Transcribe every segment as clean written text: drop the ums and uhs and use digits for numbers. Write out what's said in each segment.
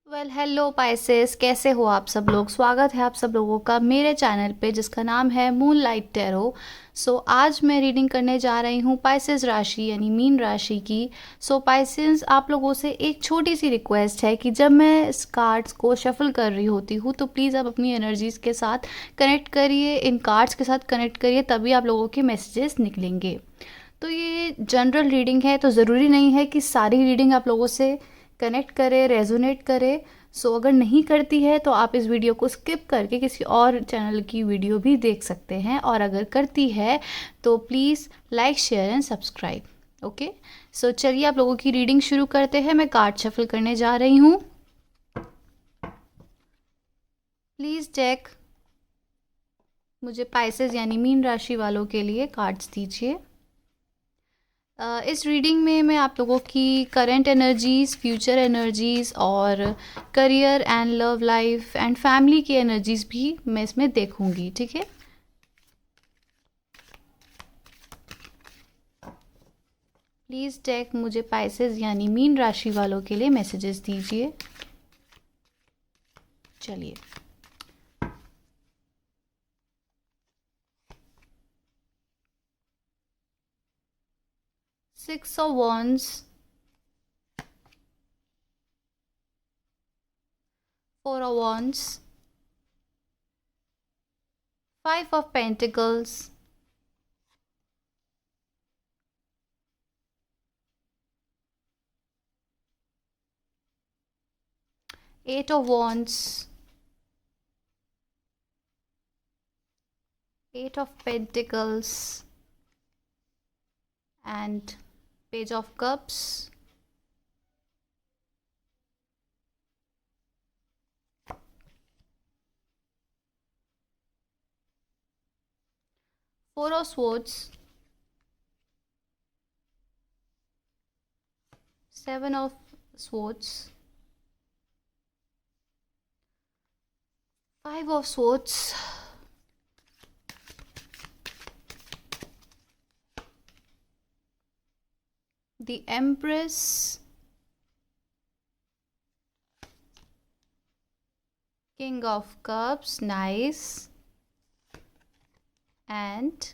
Hello Pisces, कैसे हो आप सब लोग। स्वागत है आप सब लोगों का मेरे चैनल पे जिसका नाम है मूनलाइट टैरो। आज मैं रीडिंग करने जा रही हूँ पाइसेस राशि यानी मीन राशि की। पाइसेस, आप लोगों से एक छोटी सी रिक्वेस्ट है कि जब मैं इस कार्ड्स को शफल कर रही होती हूँ तो प्लीज़ आप अपनी एनर्जीज़ के साथ कनेक्ट करिए, इन कार्ड्स के साथ कनेक्ट करिए, तभी आप लोगों के मैसेजेस निकलेंगे। तो ये जनरल रीडिंग है, तो ज़रूरी नहीं है कि सारी रीडिंग आप लोगों से कनेक्ट करे, रेजोनेट करे। अगर नहीं करती है तो आप इस वीडियो को स्किप करके किसी और चैनल की वीडियो भी देख सकते हैं, और अगर करती है तो please like, share and subscribe. Okay, चलिए आप लोगों की रीडिंग शुरू करते हैं। मैं कार्ड शफल करने जा रही हूँ। प्लीज़ टेक मुझे पाइसेस यानी मीन राशि वालों के लिए कार्ड्स दीजिए। इस रीडिंग में मैं आप लोगों की करंट एनर्जीज़, फ्यूचर एनर्जीज़ और career and love life and family की एनर्जीज़ भी मैं इसमें देखूंगी, ठीक है। प्लीज़ टेक मुझे पाइसेस यानी मीन राशि वालों के लिए मैसेजेस दीजिए। चलिए, 6 of Wands, 4 of Wands, 5 of Pentacles, 8 of Wands, 8 of Pentacles and Page of Cups, 4 of Swords, 7 of Swords, 5 of Swords, the Empress, King of Cups, nice, and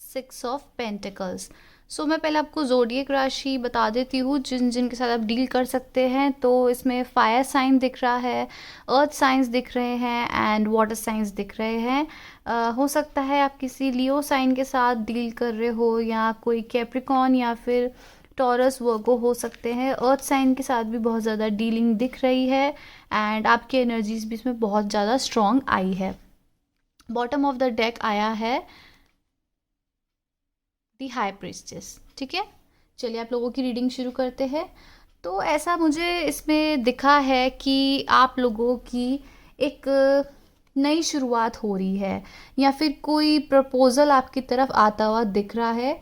6 of Pentacles। मैं पहले आपको zodiac राशि बता देती हूँ जिन जिन के साथ आप डील कर सकते हैं। तो इसमें फायर साइन दिख रहा है, अर्थ साइंस दिख रहे हैं एंड वाटर साइंस दिख रहे हैं। हो सकता है आप किसी लियो साइन के साथ डील कर रहे हो, या कोई कैप्रिकॉन या फिर टॉरस वर्गो हो सकते हैं। अर्थ साइन के साथ भी बहुत ज़्यादा डीलिंग दिख रही है एंड आपकी एनर्जीज भी इसमें बहुत ज़्यादा स्ट्रॉन्ग आई है। बॉटम ऑफ द डेक आया है दी हाई प्रिस्टेस, ठीक है। चलिए आप लोगों की रीडिंग शुरू करते हैं। तो ऐसा मुझे इसमें दिखा है कि आप लोगों की एक नई शुरुआत हो रही है, या फिर कोई प्रपोज़ल आपकी तरफ आता हुआ दिख रहा है,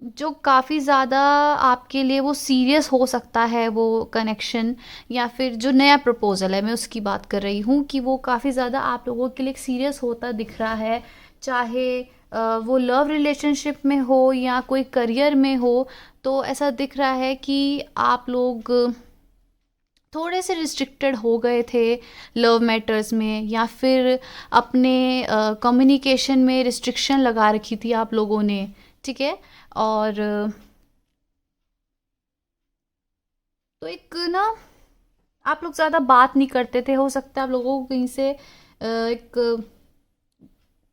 जो काफ़ी ज़्यादा आपके लिए वो सीरियस हो सकता है वो कनेक्शन, या फिर जो नया प्रपोज़ल है मैं उसकी बात कर रही हूँ कि वो काफ़ी ज़्यादा आप लोगों के लिए सीरियस होता दिख रहा है। चाहे वो लव रिलेशनशिप में हो या कोई करियर में हो, तो ऐसा दिख रहा है कि आप लोग थोड़े से रिस्ट्रिक्टेड हो गए थे लव मैटर्स में, या फिर अपने कम्युनिकेशन में रिस्ट्रिक्शन लगा रखी थी आप लोगों ने, ठीक है। और तो एक ना, आप लोग ज़्यादा बात नहीं करते थे। हो सकता है आप लोगों को कहीं से एक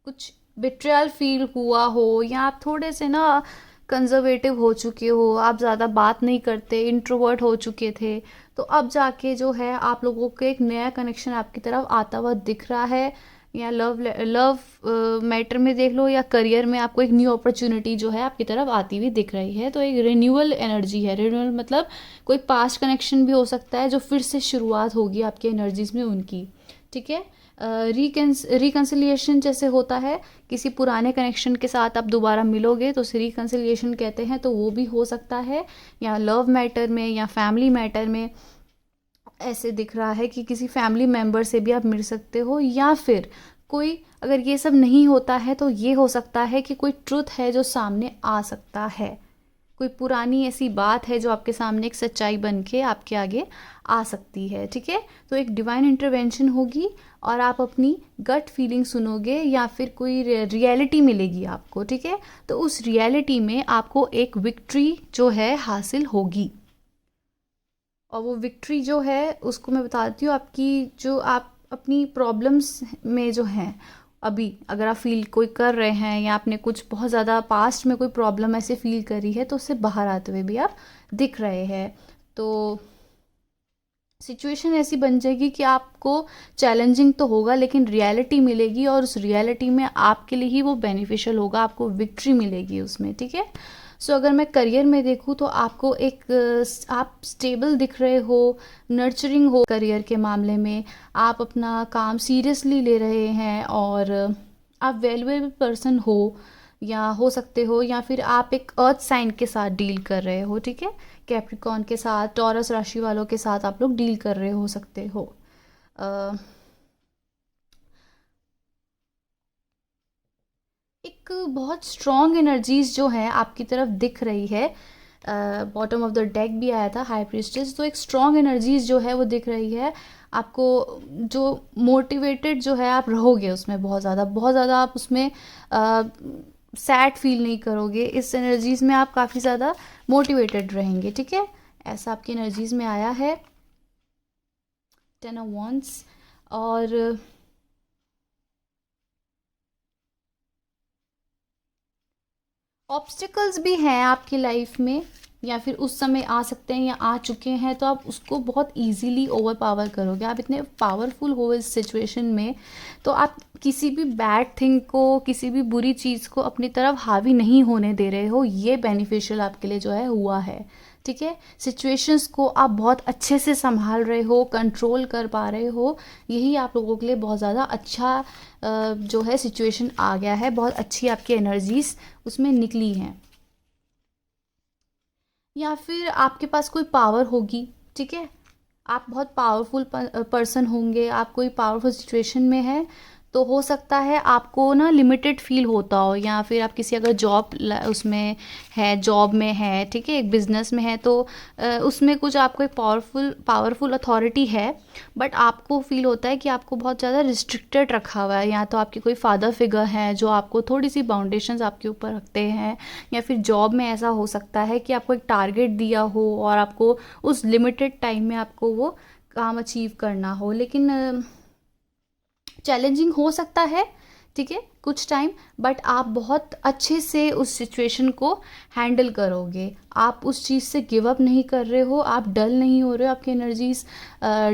कुछ बिट्रियल फील हुआ हो, या आप थोड़े से ना कंजर्वेटिव हो चुके हो, आप ज़्यादा बात नहीं करते, इंट्रोवर्ट हो चुके थे। तो अब जाके जो है आप लोगों को एक नया कनेक्शन आपकी तरफ आता हुआ दिख रहा है, या लव मैटर में देख लो या करियर में आपको एक न्यू अपॉर्चुनिटी जो है आपकी तरफ आती हुई दिख रही है। तो एक रिन्यूअल एनर्जी है। रिन्यूअल मतलब कोई पास्ट कनेक्शन भी हो सकता है जो फिर से शुरुआत होगी आपकी एनर्जीज में उनकी, ठीक है। रिकन्सिलिएशन जैसे होता है, किसी पुराने कनेक्शन के साथ आप दोबारा मिलोगे तो उसे रिकन्सिलिएशन कहते हैं, तो वो भी हो सकता है। या लव मैटर में या फैमिली मैटर में ऐसे दिख रहा है कि किसी फैमिली मेम्बर से भी आप मिल सकते हो, या फिर कोई, अगर ये सब नहीं होता है तो ये हो सकता है कि कोई ट्रुथ है जो सामने आ सकता है, कोई पुरानी ऐसी बात है जो आपके सामने एक सच्चाई बन के आपके आगे आ सकती है, ठीक है। तो एक डिवाइन इंटरवेंशन होगी और आप अपनी गट फीलिंग सुनोगे या फिर कोई रियलिटी मिलेगी आपको, ठीक है। तो उस रियलिटी में आपको एक विक्ट्री जो है हासिल होगी, और वो विक्ट्री जो है उसको मैं बताती हूँ, आपकी जो आप अपनी प्रॉब्लम्स में जो हैं अभी अगर आप फील कोई कर रहे हैं या आपने कुछ बहुत ज़्यादा पास्ट में कोई प्रॉब्लम ऐसे फील करी है तो उससे बाहर आते हुए भी आप दिख रहे हैं। तो सिचुएशन ऐसी बन जाएगी कि आपको चैलेंजिंग तो होगा लेकिन रियलिटी मिलेगी और उस रियलिटी में आपके लिए ही वो बेनिफिशियल होगा, आपको विक्ट्री मिलेगी उसमें, ठीक है। सो अगर मैं करियर में देखूँ तो आपको एक आप स्टेबल दिख रहे हो, नर्चरिंग हो करियर के मामले में, आप अपना काम सीरियसली ले रहे हैं और आप वैल्यूएबल पर्सन हो या हो सकते हो, या फिर आप एक अर्थ साइन के साथ डील कर रहे हो, ठीक है। कैप्रिकॉर्न के साथ, टॉरस राशि वालों के साथ आप लोग डील कर रहे हो सकते हो। एक बहुत स्ट्रॉन्ग एनर्जीज जो है आपकी तरफ दिख रही है। बॉटम ऑफ द डेक भी आया था हाई प्रीस्टेस, तो एक स्ट्रॉन्ग एनर्जीज जो है वो दिख रही है आपको, जो मोटिवेटेड जो है आप रहोगे उसमें बहुत ज़्यादा आप उसमें सैड फील नहीं करोगे, इस एनर्जीज में आप काफ़ी ज़्यादा मोटिवेटेड रहेंगे, ठीक है। ऐसा आपकी एनर्जीज में आया है 10 ऑफ वांड्स। और ऑब्स्टिकल्स भी हैं आपकी लाइफ में या फिर उस समय आ सकते हैं या आ चुके हैं, तो आप उसको बहुत इजीली ओवर पावर करोगे, आप इतने पावरफुल हो इस सिचुएशन में, तो आप किसी भी बैड थिंग को, किसी भी बुरी चीज़ को अपनी तरफ हावी नहीं होने दे रहे हो, ये बेनिफिशियल आपके लिए जो है हुआ है, ठीक है। सिचुएशंस को आप बहुत अच्छे से संभाल रहे हो, कंट्रोल कर पा रहे हो, यही आप लोगों के लिए बहुत ज़्यादा अच्छा जो है सिचुएशन आ गया है, बहुत अच्छी आपकी एनर्जीज उसमें निकली हैं। या फिर आपके पास कोई पावर होगी, ठीक है, आप बहुत पावरफुल पर्सन होंगे, आप कोई पावरफुल सिचुएशन में है, तो हो सकता है आपको ना लिमिटेड फील होता हो, या फिर आप किसी अगर जॉब उसमें है, जॉब में है, ठीक है, एक बिजनेस में है, तो उसमें कुछ आपको एक पावरफुल अथॉरिटी है, बट आपको फील होता है कि आपको बहुत ज़्यादा रिस्ट्रिक्टेड रखा हुआ है, या तो आपके कोई फादर फिगर हैं जो आपको थोड़ी सी बाउंडेशंस आपके ऊपर रखते हैं, या फिर जॉब में ऐसा हो सकता है कि आपको एक टारगेट दिया हो और आपको उस लिमिटेड टाइम में आपको वो काम अचीव करना हो, लेकिन चैलेंजिंग हो सकता है, ठीक है, कुछ टाइम, बट आप बहुत अच्छे से उस सिचुएशन को हैंडल करोगे, आप उस चीज़ से गिव अप नहीं कर रहे हो, आप डल नहीं हो रहे हो, आपकी एनर्जीज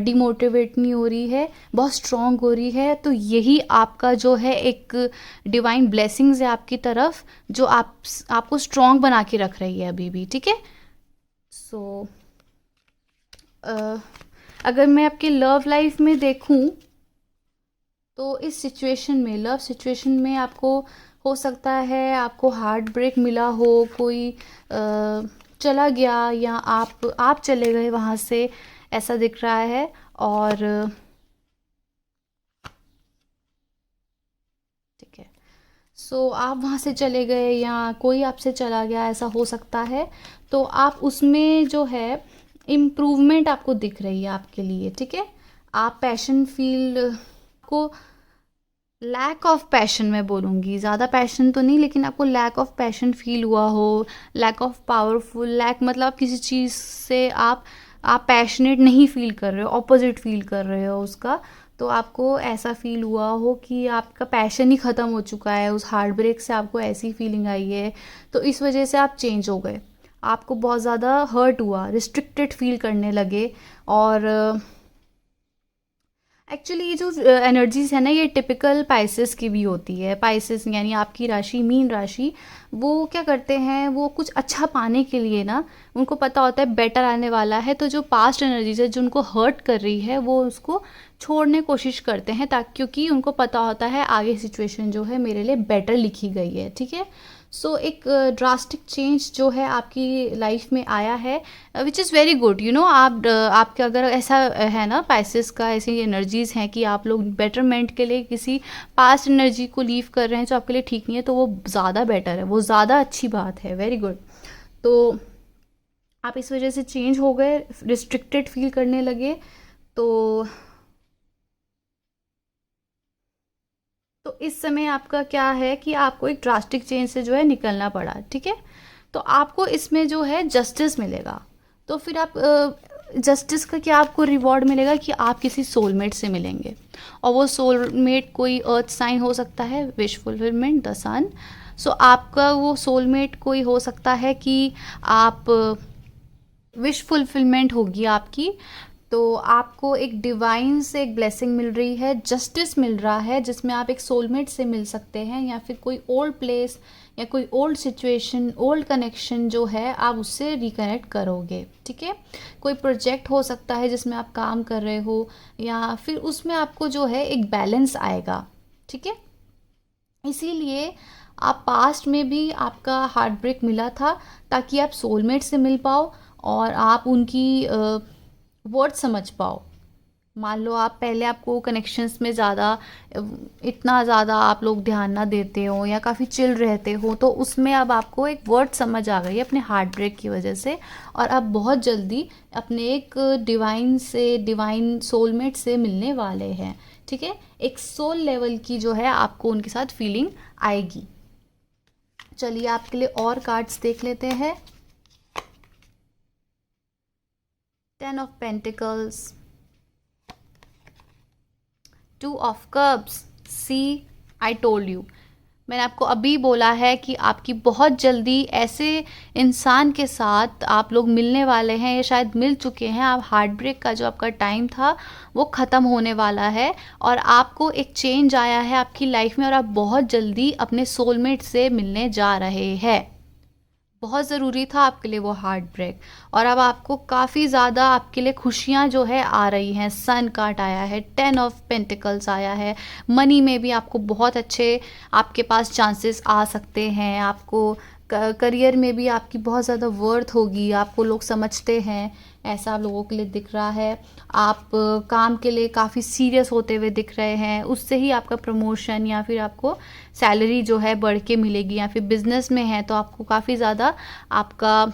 डिमोटिवेट नहीं हो रही है, बहुत स्ट्रॉन्ग हो रही है, तो यही आपका जो है एक डिवाइन ब्लेसिंग्स है आपकी तरफ, जो आपको स्ट्रॉन्ग बना के रख रही है अभी भी, ठीक है। सो अगर मैं आपके लव लाइफ में देखूं तो इस सिचुएशन में, लव सिचुएशन में आपको हो सकता है आपको हार्ट ब्रेक मिला हो, कोई चला गया या आप चले गए वहाँ से, ऐसा दिख रहा है। और ठीक है, सो आप वहाँ से चले गए या कोई आपसे चला गया, ऐसा हो सकता है, तो आप उसमें जो है इम्प्रूवमेंट आपको दिख रही है आपके लिए, ठीक है। आप पैशन फील को, लैक ऑफ पैशन मैं बोलूँगी, ज़्यादा पैशन तो नहीं, लेकिन आपको लैक ऑफ पैशन फील हुआ हो, लैक ऑफ पावरफुल, लैक मतलब आप किसी चीज़ से आप पैशनेट नहीं फील कर रहे हो, ऑपोजिट फील कर रहे हो उसका, तो आपको ऐसा फील हुआ हो कि आपका पैशन ही ख़त्म हो चुका है, उस हार्ट ब्रेक से आपको ऐसी फीलिंग आई है, तो इस वजह से आप चेंज हो गए, आपको बहुत ज़्यादा हर्ट हुआ, रिस्ट्रिक्टेड फील करने लगे। और एक्चुअली ये जो एनर्जीज है ना, ये टिपिकल पाइसेस की भी होती है, पाइसेस यानी आपकी राशि, मीन राशि, वो क्या करते हैं, वो कुछ अच्छा पाने के लिए ना, उनको पता होता है बेटर आने वाला है, तो जो पास्ट एनर्जीज है जो उनको हर्ट कर रही है वो उसको छोड़ने कोशिश करते हैं, ताकि क्योंकि उनको पता होता है आगे सिचुएशन जो है मेरे लिए बेटर लिखी गई है, ठीक है। सो एक ड्रास्टिक चेंज जो है आपकी लाइफ में आया है, which is very good, you know. आपके अगर ऐसा है ना, पाइसेस का ऐसी एनर्जीज़ हैं कि आप लोग बेटरमेंट के लिए किसी पास्ट एनर्जी को लीव कर रहे हैं जो आपके लिए ठीक नहीं है, तो वो ज़्यादा बेटर है, वो ज़्यादा अच्छी बात है, वेरी गुड। तो आप इस वजह से चेंज हो गए, रिस्ट्रिक्टेड फील करने लगे। तो इस समय आपका क्या है कि आपको एक ड्रास्टिक चेंज से जो है निकलना पड़ा, ठीक है। तो आपको इसमें जो है जस्टिस मिलेगा। तो फिर आप जस्टिस का क्या आपको रिवॉर्ड मिलेगा कि आप किसी सोलमेट से मिलेंगे, और वो सोलमेट कोई अर्थ साइन हो सकता है, विश फुलफिलमेंट, द सन। सो आपका वो सोलमेट कोई हो सकता है कि आप विश फुलफिलमेंट होगी आपकी। तो आपको एक डिवाइन से एक ब्लेसिंग मिल रही है, जस्टिस मिल रहा है, जिसमें आप एक सोलमेट से मिल सकते हैं, या फिर कोई ओल्ड प्लेस या कोई ओल्ड सिचुएशन, ओल्ड कनेक्शन जो है आप उससे रिकनेक्ट करोगे, ठीक है। कोई प्रोजेक्ट हो सकता है जिसमें आप काम कर रहे हो, या फिर उसमें आपको जो है एक बैलेंस आएगा, ठीक है। इसीलिए आप पास्ट में भी आपका हार्ट ब्रेक मिला था, ताकि आप सोलमेट से मिल पाओ और आप उनकी वर्ड समझ पाओ। मान लो आप पहले आपको कनेक्शंस में ज़्यादा, इतना ज़्यादा आप लोग ध्यान ना देते हो या काफ़ी चिल रहते हो, तो उसमें अब आपको एक वर्ड समझ आ गई है अपने हार्ट ब्रेक की वजह से, और अब बहुत जल्दी अपने एक डिवाइन सोलमेट से मिलने वाले हैं, ठीक है। एक सोल लेवल की जो है आपको उनके साथ फीलिंग आएगी। चलिए आपके लिए और कार्ड्स देख लेते हैं। 10 of pentacles, 2 of cups, see, I told you. मैंने आपको अभी बोला है कि आपकी बहुत जल्दी ऐसे इंसान के साथ आप लोग मिलने वाले हैं, या शायद मिल चुके हैं। आप हार्ट ब्रेक का जो आपका टाइम था वो ख़त्म होने वाला है, और आपको एक चेंज आया है आपकी लाइफ में, और आप बहुत जल्दी अपने सोलमेट से मिलने जा रहे हैं। बहुत ज़रूरी था आपके लिए वो हार्ट ब्रेक, और अब आपको काफ़ी ज़्यादा आपके लिए खुशियाँ जो है आ रही हैं। सन कार्ड आया है, 10 ऑफ पेंटिकल्स आया है। मनी में भी आपको बहुत अच्छे आपके पास चांसेस आ सकते हैं। आपको करियर में भी आपकी बहुत ज़्यादा वर्थ होगी, आपको लोग समझते हैं, ऐसा आप लोगों के लिए दिख रहा है। आप काम के लिए काफ़ी सीरियस होते हुए दिख रहे हैं, उससे ही आपका प्रमोशन या फिर आपको सैलरी जो है बढ़ के मिलेगी, या फिर बिजनेस में है तो आपको काफ़ी ज़्यादा आपका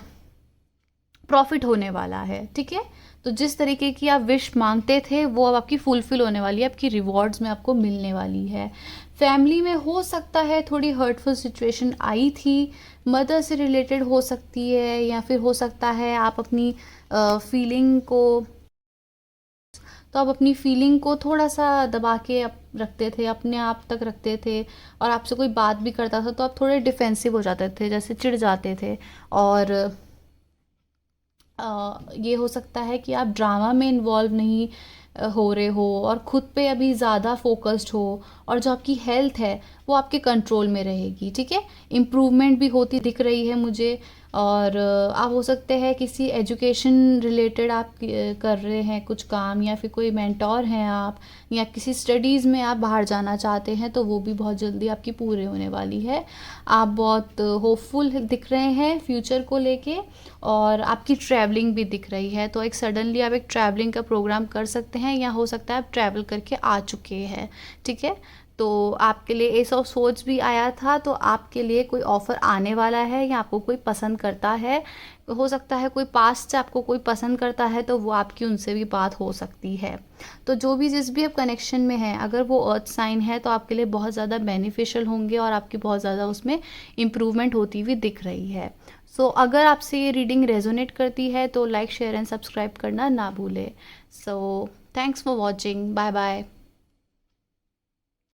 प्रॉफिट होने वाला है, ठीक है। तो जिस तरीके की आप विश मांगते थे वो अब आपकी फुलफिल होने वाली है, आपकी रिवॉर्ड्स में आपको मिलने वाली है। फैमिली में हो सकता है थोड़ी हर्टफुल सिचुएशन आई थी, मदर से रिलेटेड हो सकती है, या फिर हो सकता है आप अपनी फीलिंग को, तो आप अपनी फीलिंग को थोड़ा सा दबा के रखते थे, अपने आप तक रखते थे, और आपसे कोई बात भी करता था तो आप थोड़े डिफेंसिव हो जाते थे, जैसे चिढ़ जाते थे। और ये हो सकता है कि आप ड्रामा में इन्वॉल्व नहीं हो रहे हो, और ख़ुद पे अभी ज़्यादा फोकस्ड हो, और जो आपकी हेल्थ है वो आपके कंट्रोल में रहेगी, ठीक है। इम्प्रूवमेंट भी होती दिख रही है मुझे। और आप हो सकते हैं किसी एजुकेशन रिलेटेड आप कर रहे हैं कुछ काम, या फिर कोई मेंटोर हैं आप, या किसी स्टडीज़ में आप बाहर जाना चाहते हैं, तो वो भी बहुत जल्दी आपकी पूरे होने वाली है। आप बहुत होपफुल दिख रहे हैं फ्यूचर को लेके, और आपकी ट्रैवलिंग भी दिख रही है। तो एक सडनली आप एक ट्रैवलिंग का प्रोग्राम कर सकते हैं, या हो सकता है आप ट्रैवल करके आ चुके हैं, ठीक है। तो आपके लिए एस ऑफ सोर्ड्स भी आया था, तो आपके लिए कोई ऑफ़र आने वाला है, या आपको कोई पसंद करता है। हो सकता है कोई पास्ट से आपको कोई पसंद करता है, तो वो आपकी उनसे भी बात हो सकती है। तो जो भी जिस भी आप कनेक्शन में हैं, अगर वो अर्थ साइन है तो आपके लिए बहुत ज़्यादा बेनिफिशियल होंगे, और आपकी बहुत ज़्यादा उसमें इम्प्रूवमेंट होती हुई दिख रही है। सो अगर आपसे ये रीडिंग रेजोनेट करती है तो लाइक, शेयर एंड सब्सक्राइब करना ना भूलें। So thanks for watching, bye bye.